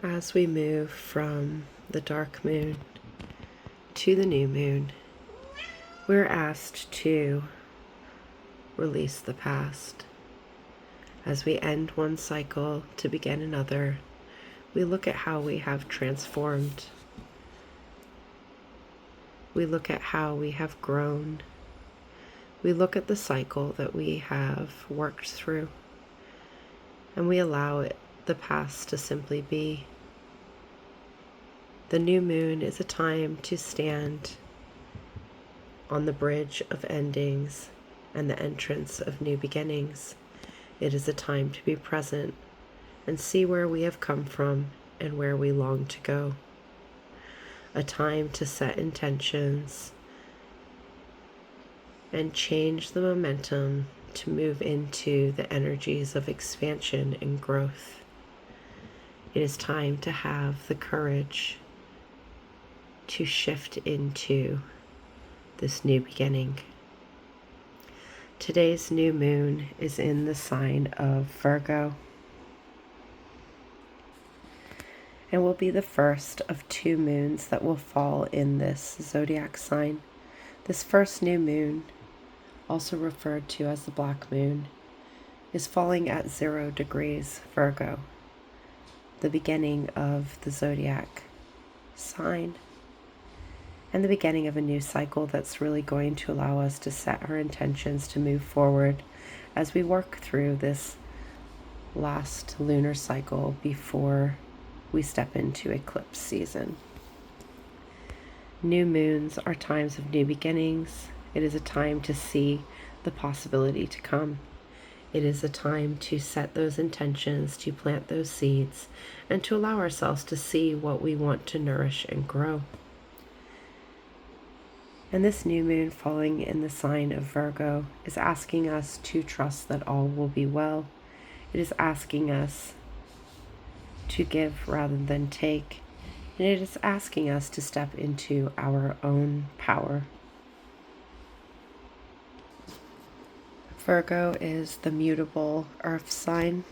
As we move from the dark moon to the new moon, we're asked to release the past. As we end one cycle to begin another, we look at how we have transformed. We look at how we have grown. We look at the cycle that we have worked through, and we allow the past to simply be. The new moon is a time to stand on the bridge of endings and the entrance of new beginnings. It is a time to be present and see where we have come from and where we long to go. A time to set intentions and change the momentum to move into the energies of expansion and growth. It is time to have the courage to shift into this new beginning. Today's new moon is in the sign of Virgo and will be the first of 2 moons that will fall in this zodiac sign. This first new moon, also referred to as the black moon, is falling at 0 degrees Virgo, the beginning of the zodiac sign, and the beginning of a new cycle that's really going to allow us to set our intentions to move forward as we work through this last lunar cycle before we step into eclipse season. New moons are times of new beginnings. It is a time to see the possibility to come. It is a time to set those intentions, to plant those seeds, and to allow ourselves to see what we want to nourish and grow. And this new moon falling in the sign of Virgo is asking us to trust that all will be well. It is asking us to give rather than take. And it is asking us to step into our own power. Virgo is the mutable earth sign.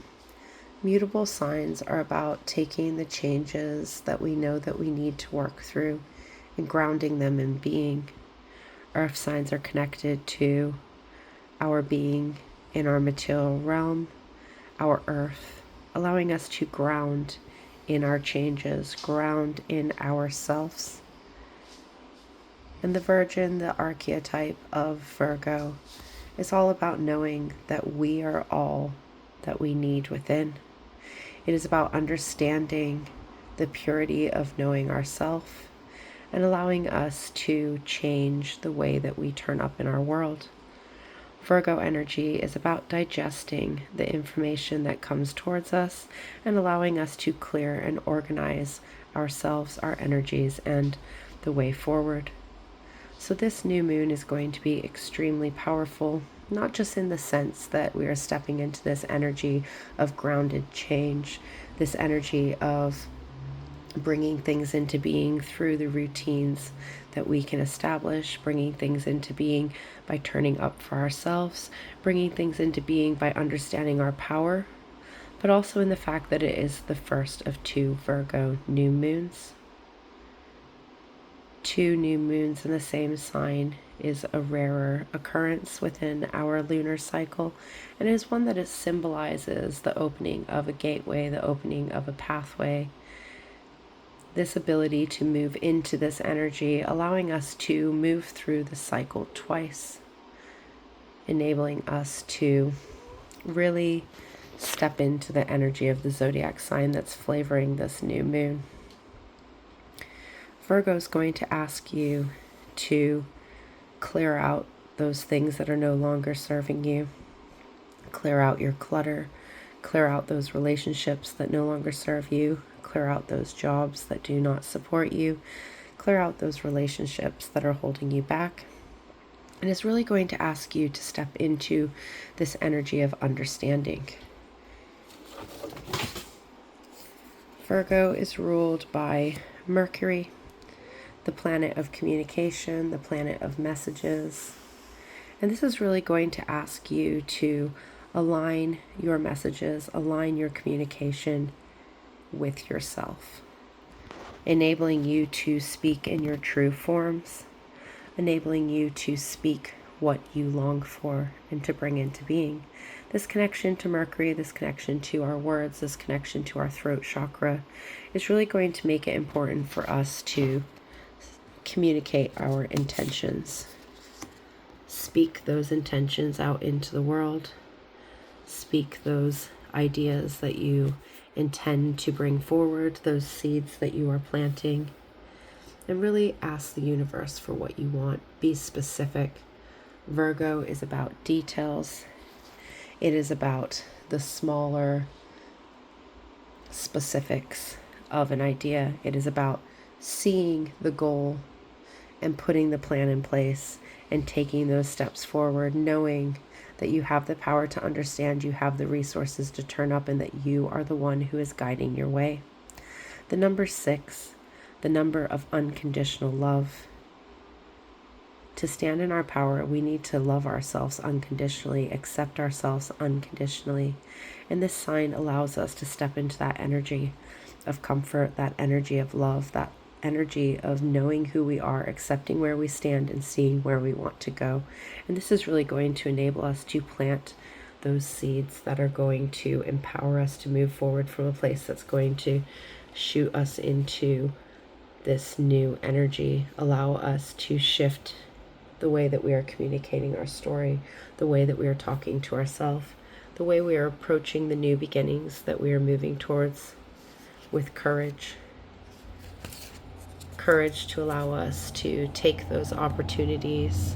Mutable signs are about taking the changes that we know that we need to work through and grounding them in being. Earth signs are connected to our being in our material realm, our earth, allowing us to ground in our changes, ground in ourselves. And the Virgin, the archetype of Virgo, is all about knowing that we are all that we need within. It is about understanding the purity of knowing ourselves and allowing us to change the way that we turn up in our world. Virgo energy is about digesting the information that comes towards us and allowing us to clear and organize ourselves, our energies, and the way forward. So this new moon is going to be extremely powerful, not just in the sense that we are stepping into this energy of grounded change, this energy of bringing things into being through the routines that we can establish, bringing things into being by turning up for ourselves, bringing things into being by understanding our power, but also in the fact that it is the first of 2 Virgo new moons. 2 new moons in the same sign is a rarer occurrence within our lunar cycle, and it is one that it symbolizes the opening of a gateway, the opening of a pathway, this ability to move into this energy, allowing us to move through the cycle twice, enabling us to really step into the energy of the zodiac sign that's flavoring this new moon. Virgo is going to ask you to clear out those things that are no longer serving you, clear out your clutter, clear out those relationships that no longer serve you, clear out those jobs that do not support you, clear out those relationships that are holding you back. And it's really going to ask you to step into this energy of understanding. Virgo is ruled by Mercury, the planet of communication, the planet of messages. And this is really going to ask you to align your messages, align your communication with yourself, enabling you to speak in your true forms, enabling you to speak what you long for and to bring into being. This connection to Mercury, this connection to our words, this connection to our throat chakra is really going to make it important for us to communicate our intentions. Speak those intentions out into the world. Speak those ideas that you intend to bring forward, those seeds that you are planting, and really ask the universe for what you want. Be specific. Virgo is about details. It is about the smaller specifics of an idea. It is about seeing the goal and putting the plan in place and taking those steps forward, knowing that you have the power to understand, you have the resources to turn up, and that you are the one who is guiding your way. The number 6, the number of unconditional love. To stand in our power, we need to love ourselves unconditionally, accept ourselves unconditionally. And this sign allows us to step into that energy of comfort, that energy of love, that energy of knowing who we are, accepting where we stand, and seeing where we want to go. And this is really going to enable us to plant those seeds that are going to empower us to move forward from a place that's going to shoot us into this new energy, allow us to shift the way that we are communicating our story, the way that we are talking to ourselves, the way we are approaching the new beginnings that we are moving towards with courage. Courage to allow us to take those opportunities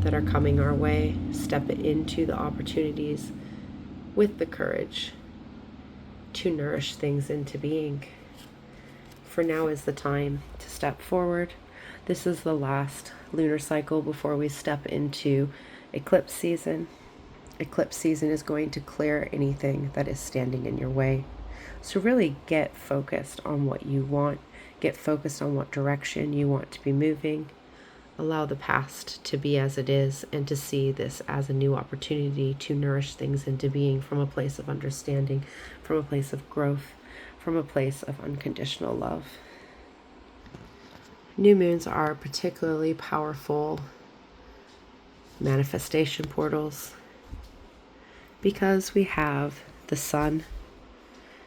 that are coming our way, step into the opportunities with the courage to nourish things into being. For now is the time to step forward. This is the last lunar cycle before we step into eclipse season. Eclipse season is going to clear anything that is standing in your way. So really get focused on what you want. Get focused on what direction you want to be moving. Allow the past to be as it is, and to see this as a new opportunity to nourish things into being from a place of understanding, from a place of growth, from a place of unconditional love. New moons are particularly powerful manifestation portals because we have the sun,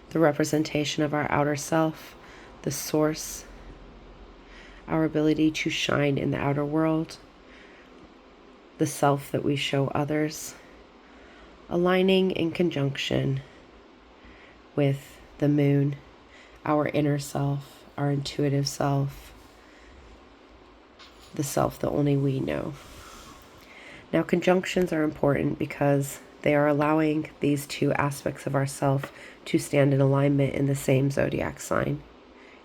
the representation of our outer self, the source, our ability to shine in the outer world, the self that we show others, aligning in conjunction with the moon, our inner self, our intuitive self, the self that only we know. Now, conjunctions are important because they are allowing these two aspects of ourself to stand in alignment in the same zodiac sign,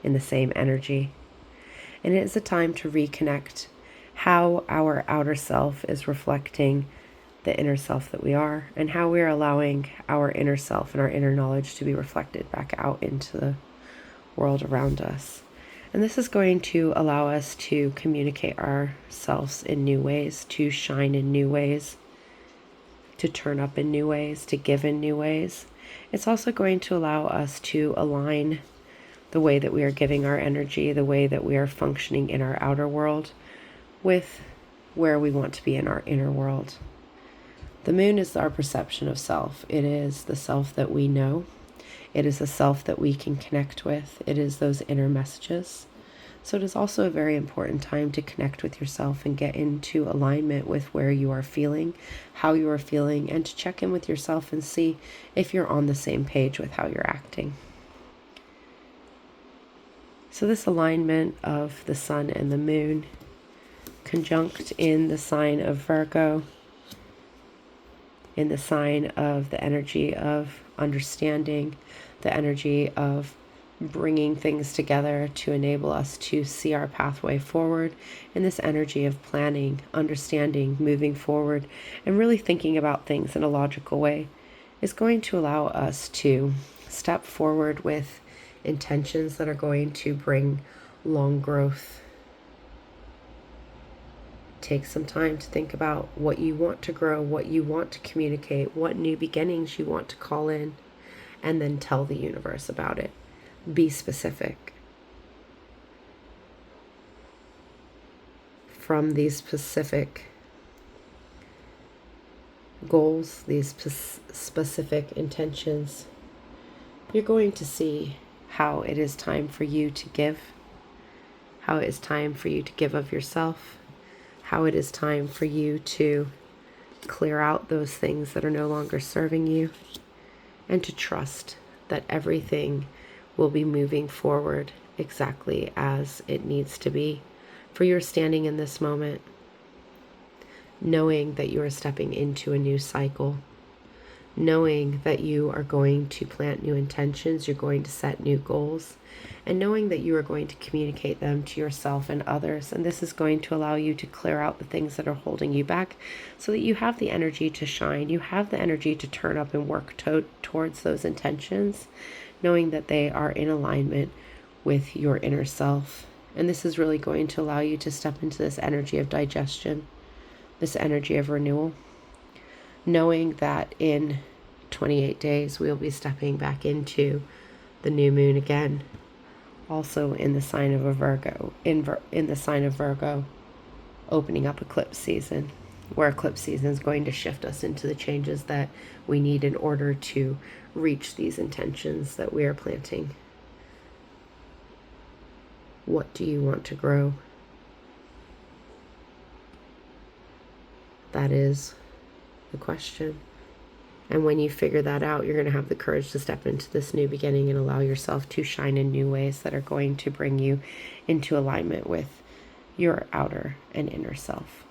in the same energy. And it is a time to reconnect how our outer self is reflecting the inner self that we are, and how we are allowing our inner self and our inner knowledge to be reflected back out into the world around us. And this is going to allow us to communicate ourselves in new ways, to shine in new ways, to turn up in new ways, to give in new ways. It's also going to allow us to align the way that we are giving our energy, the way that we are functioning in our outer world, with where we want to be in our inner world. The moon is our perception of self. It is the self that we know. It is the self that we can connect with. It is those inner messages. So it is also a very important time to connect with yourself and get into alignment with where you are feeling, how you are feeling, and to check in with yourself and see if you're on the same page with how you're acting. So this alignment of the sun and the moon, conjunct in the sign of Virgo, in the sign of the energy of understanding, the energy of bringing things together to enable us to see our pathway forward, in this energy of planning, understanding, moving forward, and really thinking about things in a logical way, is going to allow us to step forward with intentions that are going to bring long growth. Take some time to think about what you want to grow, what you want to communicate, what new beginnings you want to call in, and then tell the universe about it. Be specific. From these specific goals, these specific intentions, you're going to see how it is time for you to give, how it is time for you to give of yourself, how it is time for you to clear out those things that are no longer serving you, and to trust that everything will be moving forward exactly as it needs to be. For you're standing in this moment knowing that you are stepping into a new cycle, knowing that you are going to plant new intentions, you're going to set new goals, and knowing that you are going to communicate them to yourself and others. And this is going to allow you to clear out the things that are holding you back so that you have the energy to shine. You have the energy to turn up and work towards those intentions, knowing that they are in alignment with your inner self. And this is really going to allow you to step into this energy of digestion, this energy of renewal, knowing that in 28 days we'll be stepping back into the new moon again, also in the sign of a Virgo, in the sign of Virgo, opening up eclipse season, where eclipse season is going to shift us into the changes that we need in order to reach these intentions that we are planting. What do you want to grow? That is the question. And when you figure that out, you're going to have the courage to step into this new beginning and allow yourself to shine in new ways that are going to bring you into alignment with your outer and inner self.